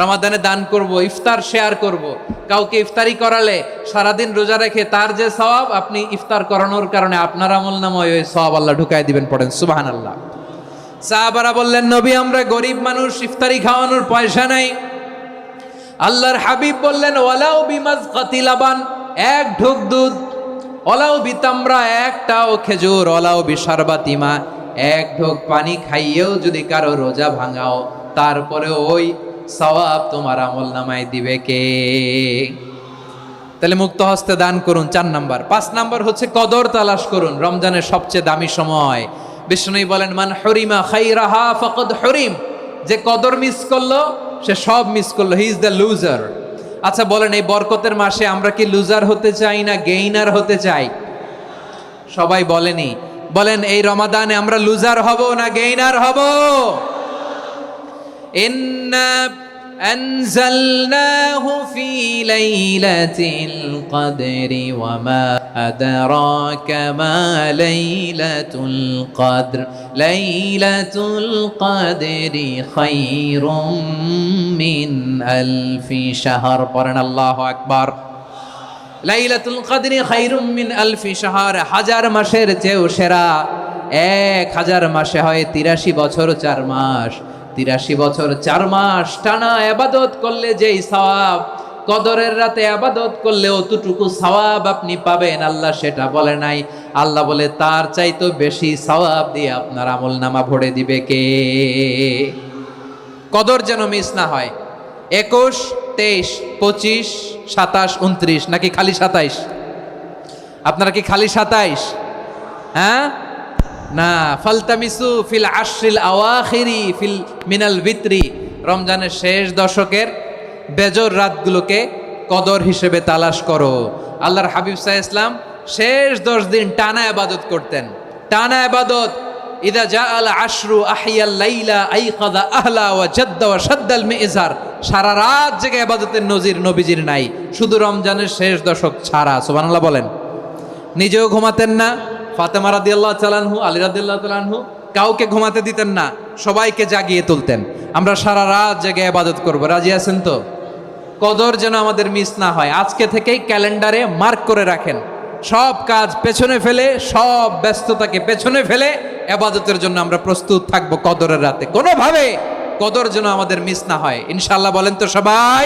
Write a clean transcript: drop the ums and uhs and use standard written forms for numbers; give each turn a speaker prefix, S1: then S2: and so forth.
S1: রমাদানে দান করব, ইফতার শেয়ার করব। কাউকে ইফতারি করালে সারাদিন রোজা রেখে তার যে সওয়াব, আপনি ইফতার করানোর কারণে আপনার আমলনামায় ওই সওয়াব আল্লাহ ঢুকাই দিবেন। পড়েন সুবহানাল্লাহ। সাহাবারা বললেন, নবী আমরা গরিব মানুষ, ইফতারি খাওয়ানোর পয়সা নাই। আল্লাহর হাবিব বললেন, ওয়ালাউ বিমাজকাতি লাবান, এক ঢোক দুধ, ওয়ালাউ বিতামরা, একটাও খেজুর, ওয়ালাউ বিশারবাতি মা, এক ঢোক পানি খাইয়েও যদি কারো রোজা ভাঙাও, তারপরে ওই সওয়াব তোমার আমলনামায় দিবে কে? তাহলে মুক্ত হস্তে দান করুন, 4 নাম্বার। 5 নাম্বার হচ্ছে কদর তালাশ করুন। রমজানের সবচেয়ে দামি সময়। বিষ্ণু বলেন, মান হরিমা খাইরাহা ফাকাদ হরিম, যে কদর মিস করলো সে সব মিস করলো, হি ইজ দ্য লুজার। আচ্ছা বলেন, এই বরকতের মাসে আমরা কি লুজার হতে চাই না গেইনার হতে চাই? সবাই বলেনি, বলেন এই রমাদানে আমরা লুজার হব না গেইনার হব? ইন্না আনজালনাহু ফি লাইলাতিল কদরি ওয়া মা আদরাকা মা লাইলাতুল কদর, লাইলাতুল কদরি খায়রুম মিন আলফি শাহর। পড়েন আল্লাহু আকবার। লাইলাতুল কদরি খায়রুম মিন আলফি শাহর, 1000 মাসের চেয়েও সেরা। 1000 মাসে হয় 83 বছর 4 মাস। 83 বছর 4 মাস টানা ইবাদত করলে যেই সওয়াব, কদরের রাতে ইবাদত করলে অতটুকু সওয়াব আপনি পাবেন, আল্লাহ সেটা বলে নাই। আল্লাহ বলে তার চাইতে বেশি সওয়াব দিয়ে আপনার আমলনামা ভরে দিবে কে? কদর যেন মিস না হয়। 21, 23, 25, 27, 29 নাকি খালি 27? আপনারা কি খালি 27? হ্যাঁ না, ফালতামিসু ফিল আশরিল আওয়াখিরি ফিল মিনাল ভিতরি, রমজানের শেষ দশকের বেজর রাতগুলোকে কদর হিসেবে তালাশ করো। আল্লাহর হাবিব সাল্লাল্লাহু আলাইহি ওয়াসাল্লাম শেষ 10 দিন টানা ইবাদত করতেন, টানা ইবাদত। ইদা জাআল আশরু আহিয়াল লাইলা আইকাযা আহলা ওয়া জাদ্দা ওয়া শাদ্দাল মিজার, সারা রাত জেগে ইবাদতের নজির নবীজির নাই, শুধু রমজানের শেষ দশক ছাড়া। সুবহানাল্লাহ বলেন। নিজেও ঘুমাতেন না, ফাতেমা রাদিয়াল্লাহু তাআলা আনহু, আলী রাদিয়াল্লাহু তাআলা আনহু কাউকে ঘুমাতে দিতেন না, সবাইকে জাগিয়ে তুলতেন। আমরা সারা রাত জেগে ইবাদত করব, রাজি আছেন তো? কদর যেন আমাদের মিস না হয়। আজকে থেকেই ক্যালেন্ডারে মার্ক করে রাখেন, সব কাজ পেছনে ফেলে, সব ব্যস্ততাকে পেছনে ফেলে ইবাদতের জন্য আমরা প্রস্তুত থাকব কদরের রাতে। কোনোভাবে কদর যেন আমাদের মিস না হয়, ইনশাআল্লাহ। বলেন তো সবাই।